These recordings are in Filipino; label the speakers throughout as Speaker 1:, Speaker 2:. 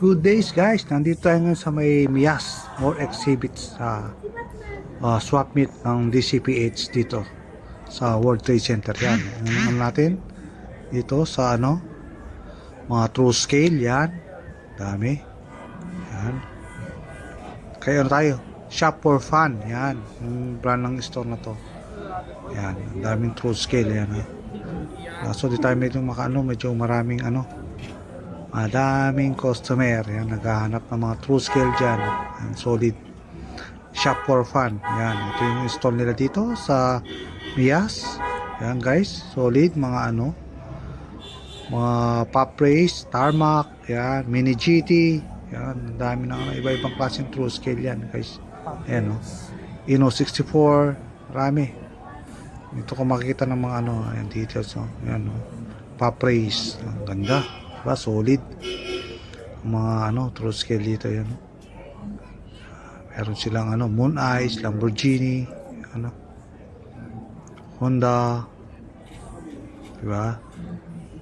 Speaker 1: Good days guys, nandito tayo ngayon sa may Mias or exhibit sa swap meet ng DCPH dito sa World Trade Center. Yan, ano natin dito sa mga true scale. Yan, dami. Yan, kaya ano tayo, shop for fun. Yan, yung brand ng store na to. Yan, ang daming true scale. Yan, so di tayo medyo medyo maraming madaming customer. Yan, naghahanap ng mga true scale dyan. Yan, solid shop for fun. Yan, ito yung install nila dito sa Mias. Yan guys, solid mga mga pop race, tarmac, yan, mini GT. Yan, dami ng iba-ibang klaseng true scale yan guys. Yan, Inno 64, marami. Dito ko makikita ng mga ayan, details. Yan, pop race, ang ganda. Diba? Solid mga true scale dito. Yan, meron silang Moon Eyes, Lamborghini, Honda, diba?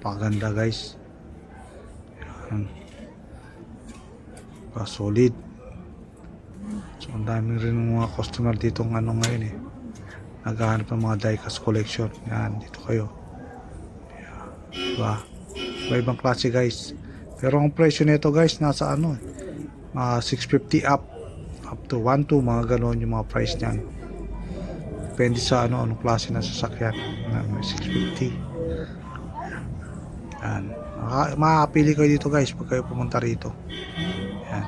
Speaker 1: Paganda guys. Yan, diba? Solid. So ang dami rin ng mga customer dito ngayon naghahanap ng mga diecast collection. Yan, dito kayo. Yan, diba? Ibang klase guys, pero ang presyo nito guys nasa 650 up to 1.2, mga ganon yung mga price niyan. Depende sa anong klase na sasakyan. 650. Yan, makakapili kayo dito guys pag kayo pumunta rito. Yan,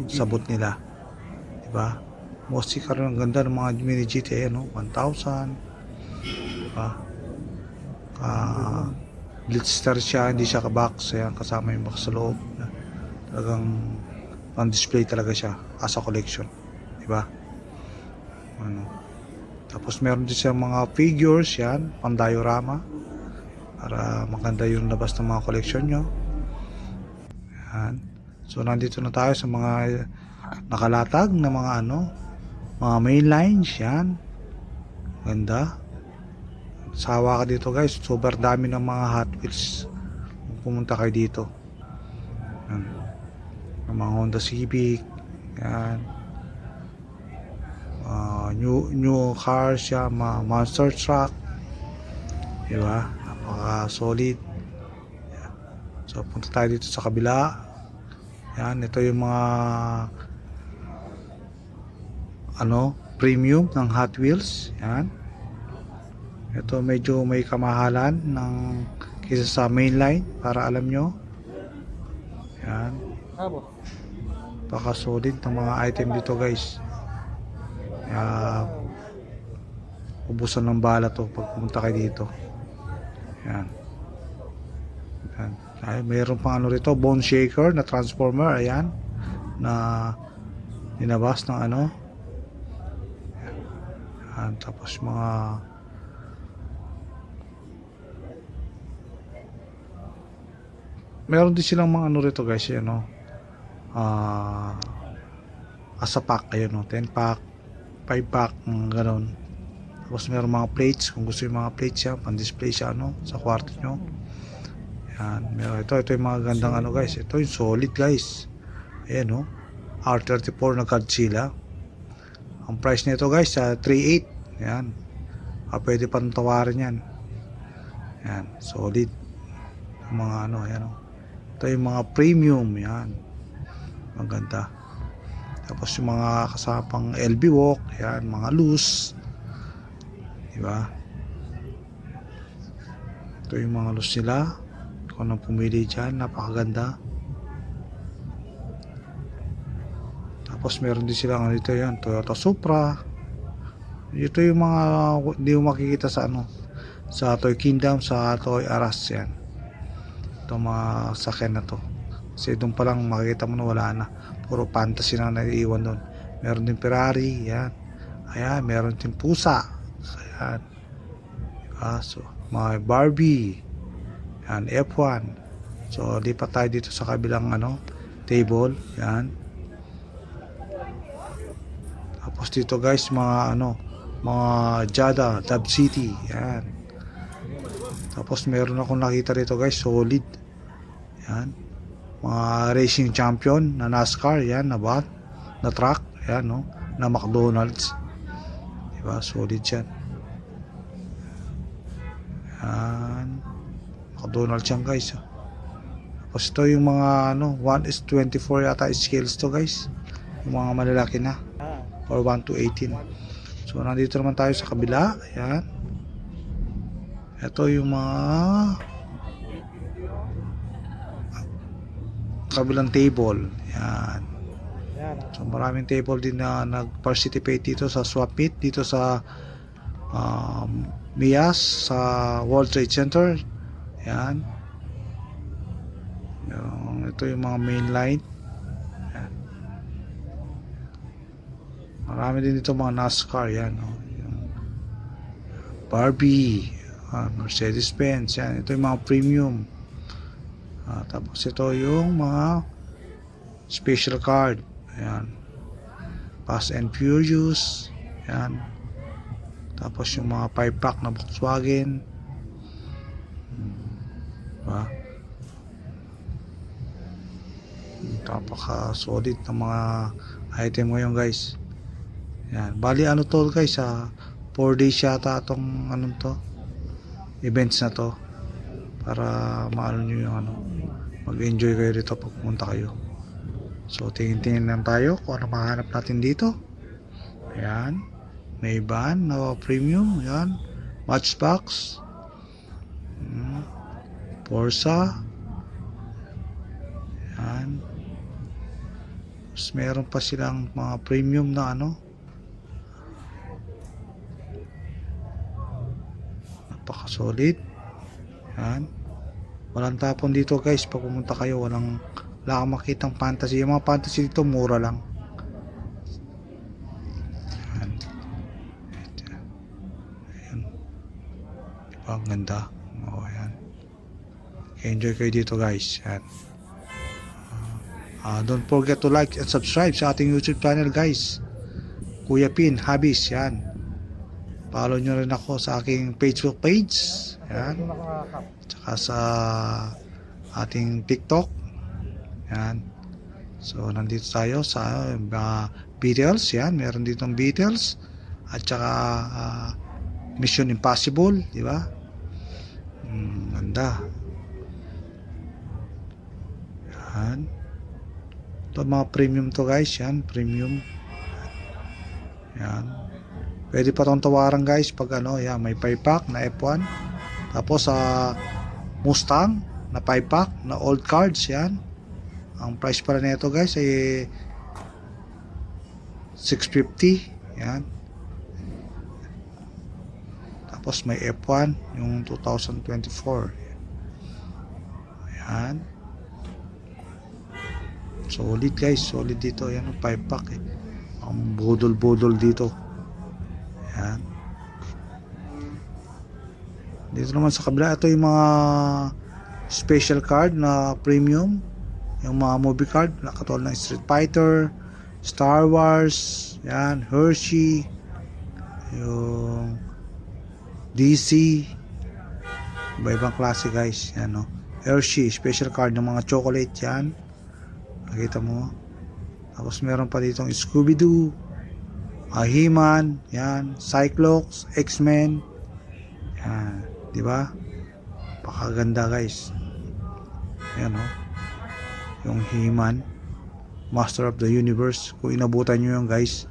Speaker 1: sabot nila, diba? Mostly karon ang ganda ng mga mini GT, 1,000, diba? Blitzster siya, hindi siya ka-box. Ayan, kasama yung box sa loob. Talagang pang-display talaga siya as a collection, diba? Tapos meron din siya mga figures, yan, pang diorama, para maganda yung labas ng mga collection nyo. Yan. So nandito na tayo sa mga nakalatag na mga mga main lines. Yan, ganda. Sawa ka dito guys, super dami ng mga Hot Wheels kung pumunta kayo dito. Yan, mga Honda Civic. Yan, new cars siya, mga monster truck, diba? Napaka solid. Yan. So punta tayo dito sa kabila. Yan, ito yung mga premium ng Hot Wheels. Yan, ito medyo may kamahalan kaysa sa mainline, para alam nyo. Yan, baka solid ng mga item dito guys. Ubusan ng bala to pag pumunta kayo dito. Yan, yan. Ay, mayroon pang rito, bone shaker na transformer. Ayan, na dinabas ng yan, tapos mga meron din silang mga rito guys, as a pack, 10 pack, 5 pack, gano'n. Tapos meron mga plates, kung gusto yung mga plates siya, pang display siya sa kwarto nyo. Yan, meron ito yung mga gandang guys, ito yung solid guys. Ayan, R34 na Godzilla. Ang price nito guys 3.8. Yan, pwede pa tawarin yan. Yan, solid mga ayan. Ito yung mga premium. Yan, maganda. Tapos yung mga kasapang LB walk, yan, mga loose, diba? Ito yung mga loose nila, kung anong pumili dyan, napakaganda. Tapos meron din silang dito, yan, Toyota Supra. Ito yung mga hindi mo makikita sa sa Toy Kingdom, sa Toy R Us. Yan, itong mga sakyan na to, kasi doon pa lang makikita mo na wala na, puro fantasy na naiiwan doon. Meron din Ferrari. Yan, ayan, meron din pusa. Ayan, so mga Barbie. Yan, F1. So lipat tayo dito sa kabilang table. Yan, tapos dito guys mga mga Jada, Dub City. Yan, tapos meron akong nakita dito guys, solid. Yan, mga racing champion na NASCAR, yan, na truck, yan, no, na McDonald's, diba, solid yan. Yan, McDonald's yan guys. Tapos ito yung mga 1:24 yata scales to guys, yung mga malalaki na, or 1:18. So nandito naman tayo sa kabila. Ayan, ito yung mga kabilang table. Ayan, so maraming table din na nag-participate dito sa swap meet dito sa MIAS sa World Trade Center. Ayan, ito yung mga main line. Ayan. Marami din dito mga NASCAR. Yan, yung Barbie, Mercedes-Benz. Yan, ito yung mga premium. Tapos ito yung mga special card. Ayan, Fast and Furious. Yan. Tapos yung mga 5-pack na Volkswagen. Diba? Napaka solid ng mga item ngayon guys. Yan, bali ano to guys, 4 days yata itong to events na to, para maano nyo yung mag-enjoy kayo dito pag pumunta kayo. So tingin-tingin lang tayo kung ano mahanap natin dito. Ayan, may van na premium. Ayan, Matchbox, Forza. Ayan, meron pa silang mga premium na napaka-solid. Yan, walang tapon dito guys pag pumunta kayo. Wala kang makitang fantasy. Yung mga fantasy dito mura lang. Yan. Ayan, diba, ang ganda. Ayan, enjoy kayo dito guys. Yan. Don't forget to like and subscribe sa ating YouTube channel guys, Kuya Pin Hobbies. Yan, follow nyo rin ako sa aking Facebook page. Yan, tsaka sa ating TikTok. Yan, so nandito tayo sa Beatles. Yan, meron ditong Beatles at tsaka Mission Impossible, di ba? Ganda. Yan, ito mga premium to guys. Yan, premium. Yan, pwede pa itong tawaran guys pag yan, may 5-pack na F1. Tapos Mustang na 5-pack na old cards. Yan, ang price pala nito guys ay $650. Yan, tapos may F1 yung 2024. Yan, solid guys, solid dito. Yan, 5-pack ang budol-budol dito. Yan, dito naman sa kabila, ito yung mga special card na premium, yung mga movie card na katulad ng Street Fighter, Star Wars, yan, Hershey, yung DC, iba-ibang klase guys. Yan, Hershey special card ng mga chocolate. Yan, nakita mo. Tapos meron pa ditong Scooby-Doo, He-Man, yan, Cyclops, X-Men. Yan, di ba? Pakaganda guys. Yan, yung He-Man, Master of the Universe. Kung inabutan nyo yun guys,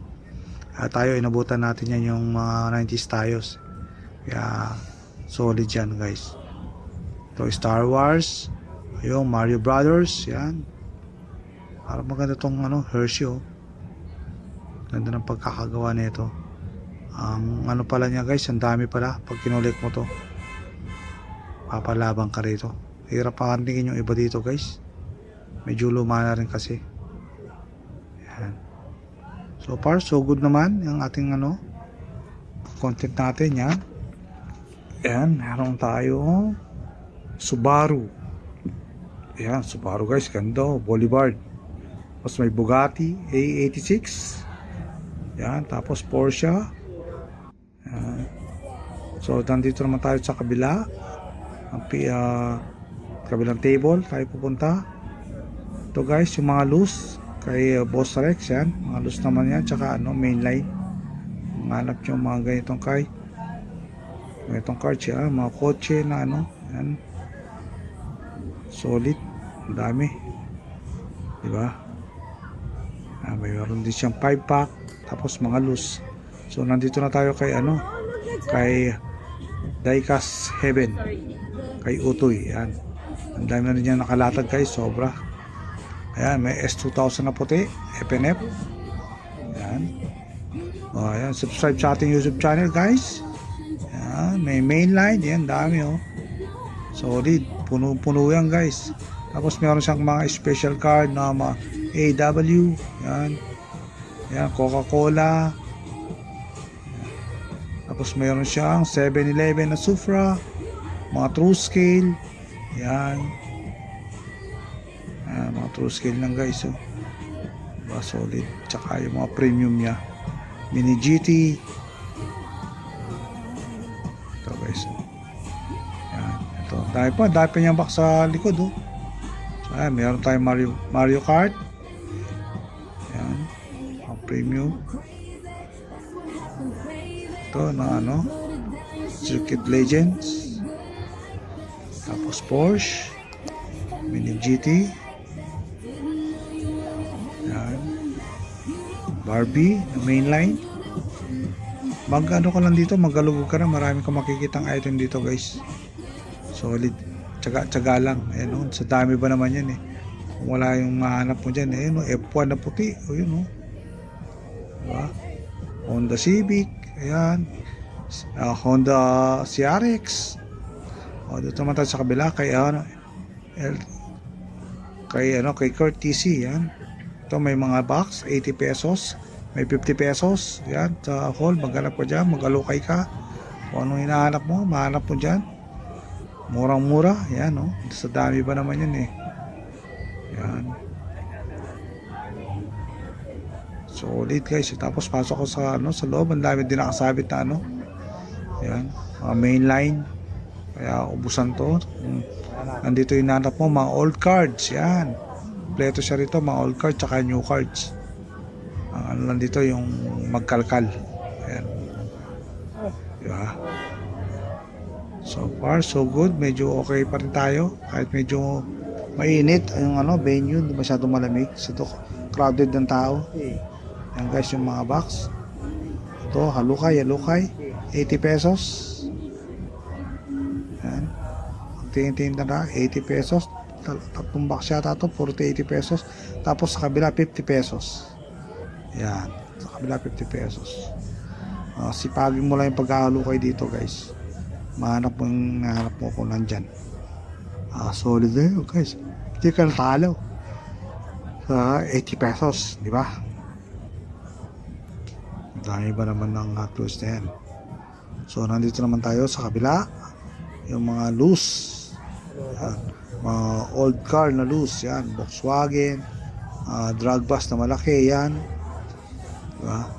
Speaker 1: tayo inabutan natin yan, yung mga 90s tayos. Kaya solid yan guys. Ito Star Wars, yung Mario Brothers. Yan, para maganda tong Hershey. Ganda ng pagkakagawa nito. Ang pala niya guys, ang dami pala. Pag kinulik mo to, papalabang ka rito. Hirap pakantingin yung iba dito guys, medyo luma na rin kasi. Yan, so far so good naman yung ating content natin. Yan, yan, meron tayo Subaru. Yan, Subaru guys, ganda. Boulevard. Tapos may Bugatti A86. Yan, tapos Porsche. Yan. So nandito naman tayo sa kabila, ang kabilang table tayo pupunta. Ito guys, yung mga loose kay Boss Rex yan. Mga loose naman yan. Tsaka mainline. Manap nyo mga ganitong card siya. Mga kotse na yan. Solid. Ang dami. Diba? Mayroon din siyang 5 pack. Tapos mga loose. So nandito na tayo kay kay Diecast Heaven. Kay Utoy. Yan. Ang dami na rin niya nakalatag guys. Sobra. Ayan, may S2000 na puti, FNF. Ayan. Ayan, subscribe sa ating YouTube channel, guys. Ayan, may mainline, yan, dami, solid, puno-puno yan, guys. Tapos meron siyang mga special card na mga AW, yan. Ayan, Coca-Cola. Tapos meron siyang 7-Eleven na Sufra, mga True Scale, yan. Mga true scale lang guys, diba, solid. Tsaka yung mga premium niya, mini GT. Ito guys, yan, ito dahil pa niyang box sa likod, so ayan, meron tayong Mario Kart, yan, mga premium. Ito na Circuit Legends. Tapos Porsche mini GT. Barbie na mainline. Ka lang dito, maggalugog ka na, marami kang makikitang item dito guys. Solid. Tsaga lang. Ayan, sa dami ba naman yan Kung wala yung mahanap mo dyan, F1 na puti. Yun, diba? Honda Civic. Ayan. Honda CRX. Dito naman tayo sa kabila kay kay Kurt TC. Yan. Ito may mga box, 80 pesos, may 50 pesos. Yan, sa hall, maghanap ka dyan, mag-alukay ka. Kung anong hinahanap mo, mahanap mo dyan. Murang-mura, yan, sa dami ba naman yan, Yan. Solid guys. Tapos pasok ko sa loob, ang dami din nakasabit na Yan, mga mainline. Kaya ubusan to. Nandito yung hinahanap mo, mga old cards, yan. Kompleto siya rito, mga old cards tsaka new cards. Ang lang dito yung magkalkal. Ayan. Diba? So far, so good. Medyo okay pa rin tayo. Kahit medyo mainit yung venue, hindi masyadong malamig. So crowded ng tao. Ayan guys, yung mga box. Ito, halukay. 80 pesos. Ayan. Tingin-tingin na 80 pesos. Tatlong box yata ito, 40-80 pesos. Tapos sa kabila 50 pesos. Yan, sa kabila 50 pesos. Sipagin mo lang yung pagkahalukay dito guys. Mahanap mo kung nandyan. Solid guys. Hindi ka natalo sa 80 pesos, di ba? Dami ba naman ng Hot Wheels na yan. So nandito naman tayo sa kabila, yung mga loose. Yan. Mga old car na loose, yan, Volkswagen, drag bus na malaki, yan, diba?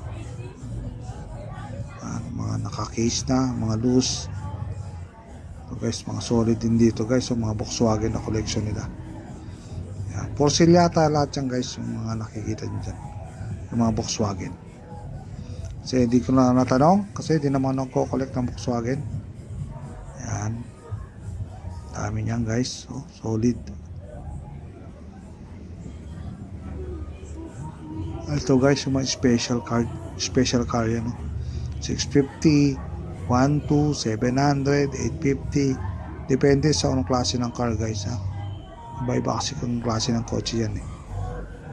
Speaker 1: Mga naka-case na, mga loose. So guys, mga solid din dito guys, yung mga Volkswagen na collection nila. Yan, for sale yata lahat yan guys, yung mga nakikita nyo dyan, yung mga Volkswagen. Kasi hindi ko na natanong, kasi di naman nagko-collect ng Volkswagen. Yan, dami niyan guys, solid. Ito guys, yung mga special car yan, 650, 1.2, 700, 850. Depende sa anong klase ng car guys, iba-iba kasi kung klase ng kotse yan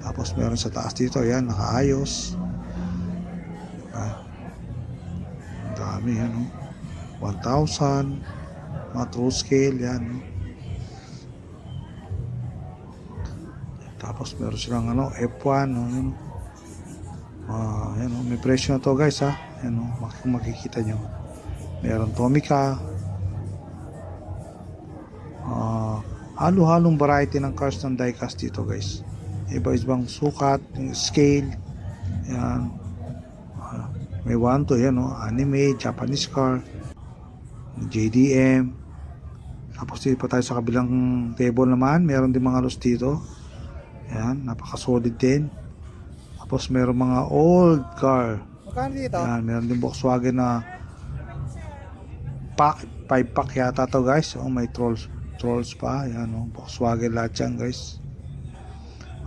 Speaker 1: Tapos meron sa taas dito, yan, nakaayos. Ang dami yan, 1,000. Mga true scale, yan. Tapos meron silang F1, yan, may presyo na to guys, yan, makikita nyo. Meron Tomica. Halo-halong variety ng cars ng diecast dito guys. Iba-ibang sukat, scale, yan. May 1 to, yan, anime, Japanese car, JDM. Tapos dito pa tayo sa kabilang table naman, meron din mga loose dito. Yan, napaka-solid din. Tapos meron mga old car.
Speaker 2: Magkano dito?
Speaker 1: Yan, meron din Volkswagen na pack, 5 pack yata to guys. Oh, may trolls pa. Yan, oh, Volkswagen lahat yan guys.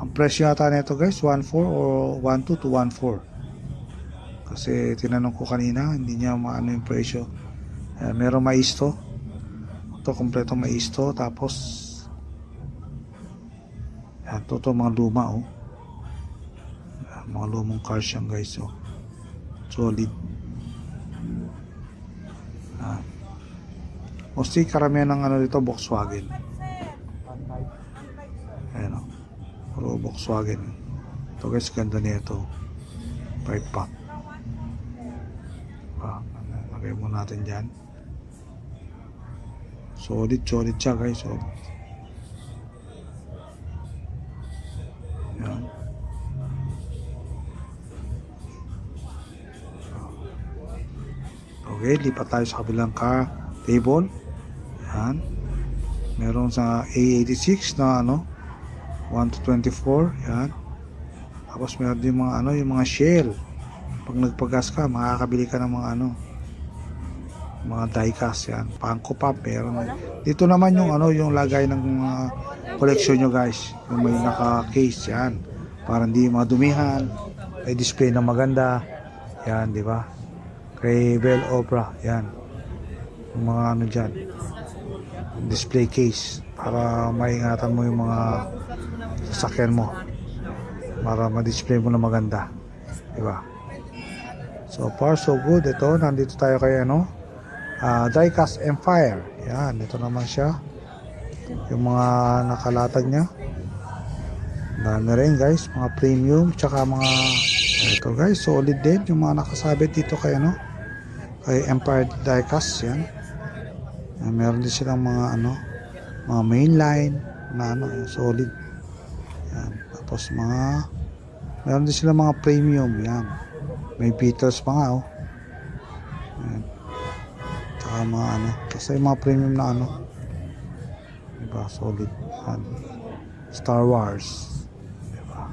Speaker 1: Ang presyo yata nito guys, 1.4 o 1.2 to 1.4. Kasi tinanong ko kanina, hindi niya maano yung presyo. Meron maisto. Ito, kompleto maisto. Tapos, yan, ito mga luma, oh. Yan, mga lumang cars yan, guys, oh. Solid. Yan. Mostly, karamihan ng ano dito, Volkswagen. Ayan, oh. Puro Volkswagen. Ito, guys, ganda nito. 5 pack. Lagay mo natin dyan. Solid siya guys. Solid. Yan. Okay, lipat tayo sa kabilang table. Yan. Meron sa A86 na ano 1 to 24. Yan. Tapos meron din mga ano, yung mga shell. Pag nagpagas ka, makakabili ka ng mga ano, mga diecast yan. Panko pa, meron. Dito naman yung ano, yung lagay ng mga collection nyo guys. Yung may naka-case yan. Para hindi madumihan. May display na maganda. Yan, di ba? Kay Bell Opera, yan. Yung mga ano dyan. Display case. Para maingatan mo yung mga sasakyan mo. Para ma-display mo na maganda. Di ba? So far so good. Ito, nandito tayo kay ano, Diecast Empire. Yan, ito naman siya. Yung mga nakalatag niya. Dami rin guys, mga premium, tsaka mga ito guys, solid din yung mga nakasabit dito kay ano, kay Empire Diecast. Yan. Yan, meron din silang mga ano, mga mainline na ano, solid. Yan. Tapos meron din silang mga premium. Yan. May Beatles pa nga, oh. Ayan. Tsaka mga ano. Kasi mga premium na ano. Diba? Solid. Ayan. Star Wars. Diba?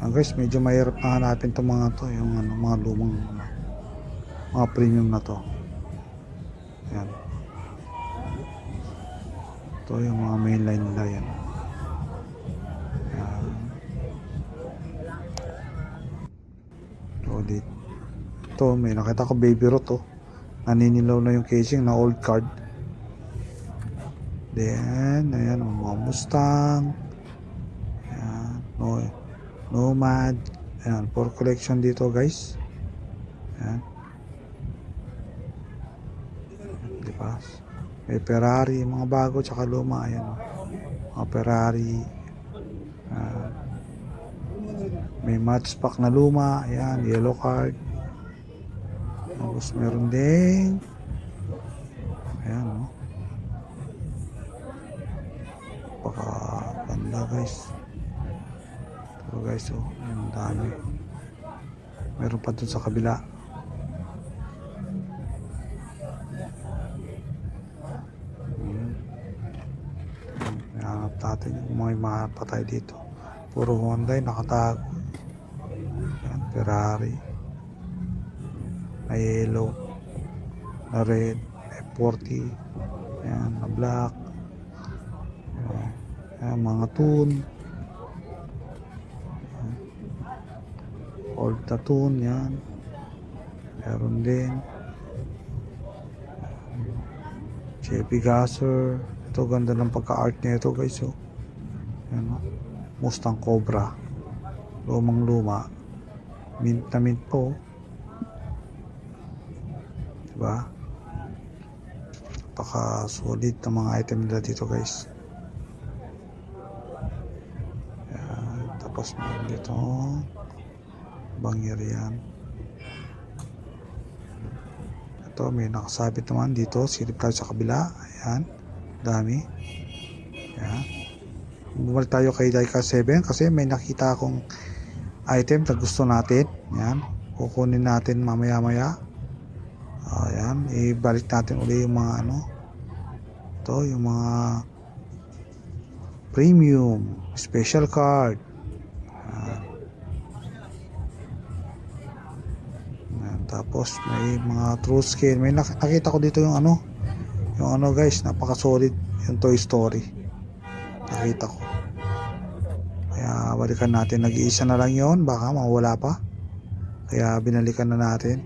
Speaker 1: Ayan guys, medyo mahirap na hanapin itong mga to. Yung ano, mga lumang ano, mga premium na to. Ayan. Ito yung mga mainline nila yan. Solid. Ito, may nakita ko baby rot, oh. Naninilaw na yung casing na old card. Then, ayan, mga Mustang. Ayan, Nomad. Ayan, for collection dito, guys. Ayan. Diba? May Ferrari, mga bago, tsaka luma. Ayan, oh. Mga Ferrari. Ayan. May matchpack na luma. Ayan, yellow card. Tapos meron din. Ayan, oh. Ganda guys. Ito guys, oh. Ayan, dami. Meron pa dun sa kabila. Hanap natin yung may mapatay dito. Puro Honda nakatago. Ayan, Ferrari. Na yellow. Na red. F40. Ayan, na black. Ayan, mga tune. Ayan. Old na tune. Yan. Meron din. Chevy Gasser. Ito, ganda ng pagka-art nito guys, oh. Ayan, oh. Mustang Cobra. Lumang luma. Mint na mint po. Diba? Napaka-solid na mga item nila dito guys. Ayan. Tapos meron dito Bangyarihan. Ito, may nakasabit naman dito. Silip tayo sa kabila. Ayan. Dami. Ayan. Bumalik tayo kay Diecast 7 kasi may nakita akong item na gusto natin. Ayan. Kukunin natin mamaya-maya. Ayan. Ibalik natin uli yung mga ano. Ito, yung mga premium, special card. Yan. Tapos may mga true scale. May nakita ko dito yung ano guys, napaka solid yung Toy Story. Nakita ko. Kaya balikan natin. Nag-iisa na lang yon, baka mawala pa. Kaya binalikan na natin.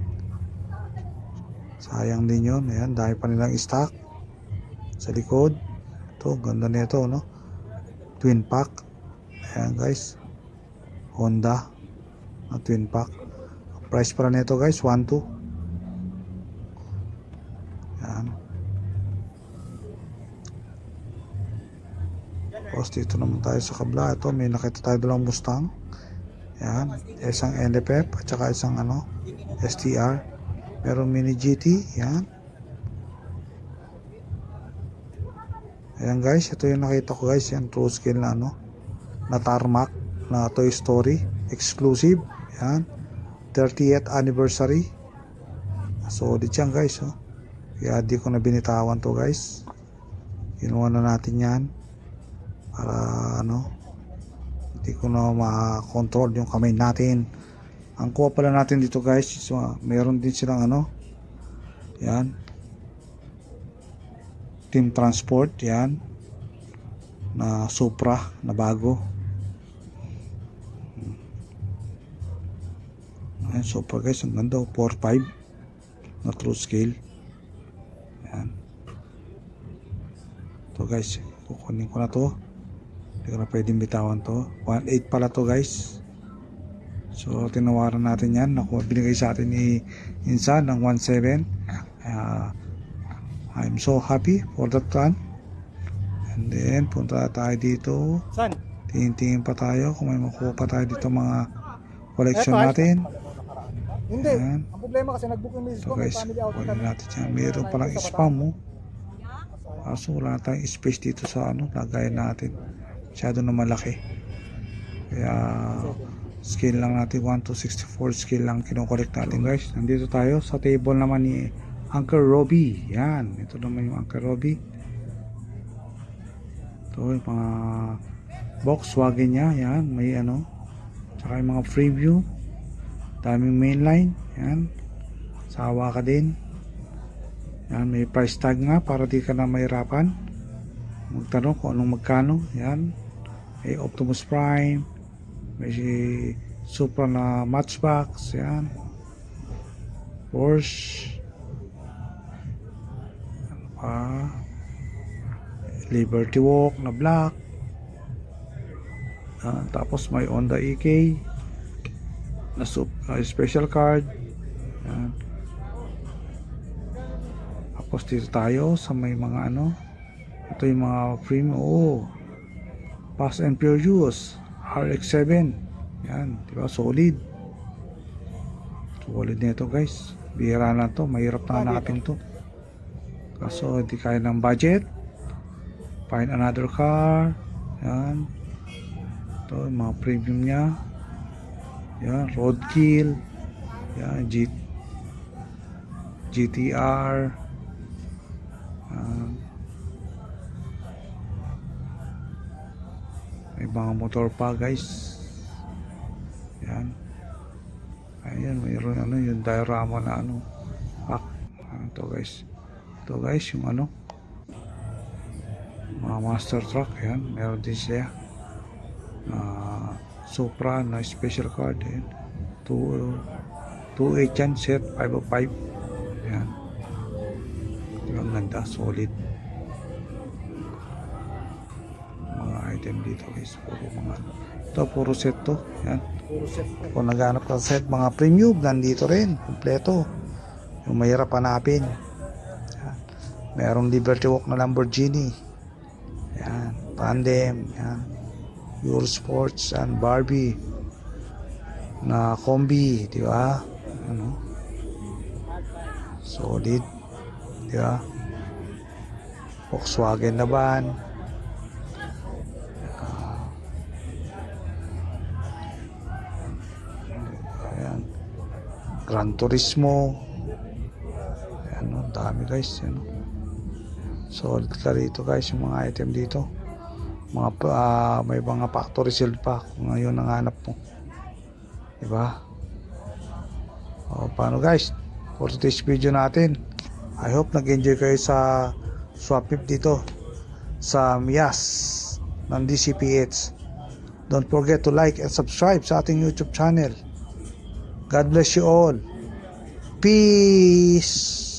Speaker 1: Sayang din yun. Ayan, dahil pa nilang stock sa likod. Ito, ganda nito, no? Twin pack. Ayan guys, Honda na twin pack. Price para nito guys, 1.2. Ayan. Tapos dito naman tayo sa kabla. Ito, may nakita tayo dalang Mustang. Ayan, isang LFF at saka isang STR. Meron mini GT. Ayan. Ayan guys, ito yung nakita ko guys. Yan, true scale na na tarmac na Toy Story exclusive. Ayan, 30th anniversary. Solid yan guys, oh. Kaya di ko na binitawan to guys. Kinuha na natin yan para hindi ko na ma-control yung kamay natin. Ang kuha pala natin dito guys is, meron din silang yan, Team Transport, yan, na Supra na bago. Ayan, Supra guys, ang ganda, 4.5 na true scale. Yan. Ito guys, kukunin ko na to. Hindi ko na pwedeng bitawan to. 1.8 pala to guys. So tinawaran natin yan. Binigay sa atin ni Insan ng 1.7. I'm so happy for that one. And then punta tayo dito. Tingin-tingin pa tayo kung may makuha pa tayo dito mga collection natin.
Speaker 2: Hindi.
Speaker 1: Ayan.
Speaker 2: Ang problema kasi nag-book yung misis
Speaker 1: So
Speaker 2: ko, may
Speaker 1: guys,
Speaker 2: family outing
Speaker 1: kunin
Speaker 2: kami.
Speaker 1: natin yan. Meron palang spam mo. Kaso wala tayong space dito sa lagayan natin. Masyado na malaki. Kaya scale lang natin, 1 to 64 scale lang kinokollect natin guys. Nandito tayo sa table naman ni Uncle Robbie. Yan, ito naman yung Uncle Robbie. Ito yung mga Volkswagen niya. Yan, may tsaka yung mga Freeview. Daming mainline. Yan, sawa ka din. Yan, may price tag nga para di ka na mahirapan magtanong kung anong magkano. Yan, may Optimus Prime, may Supra na Matchbox. Yan, Porsche, Liberty Walk na black. Tapos may Honda EK na special card. Yan. Tapos dito tayo sa may mga ito yung mga premium. Fast and Furious RX-7. Yan, diba, solid nito guys. Bihira na to, mahirap na hanapin to. Kaso hindi kaya ng budget. Find another car. Yan, ito yung mga premium nya. Yan, Roadkill. Yan, GTR. May mga motor pa guys. Yan. Ayan, mayroon yung diorama na pack. Ito guys, yung mga master truck. Yan, meron din siya. Supra na special card. Yan. 2.8 yan, set 505. Yan. Ang ganda, solid. Mga item dito guys, puro set to. Yan.
Speaker 2: Puro set.
Speaker 1: Kung naghanap ka sa set, mga premium, nandito rin, kompleto. Yung mahirap hanapin. Yan. Merong Liberty Walk na Lamborghini. Yan, Tandem. Yan, Euro Sports and Barbie na kombi, di ba? Solid, di ba? Volkswagen na van. Ayan, Gran Turismo. Ayan, dami guys. Solid ka rito guys, yung mga item dito. may mga factory seal pa kung ngayon ang hanap mo, diba? O paano guys, for today's video natin, I hope nag-enjoy kayo sa swap pip dito sa Mias ng DCPH. Don't forget to like and subscribe sa ating YouTube channel. God bless you all. Peace.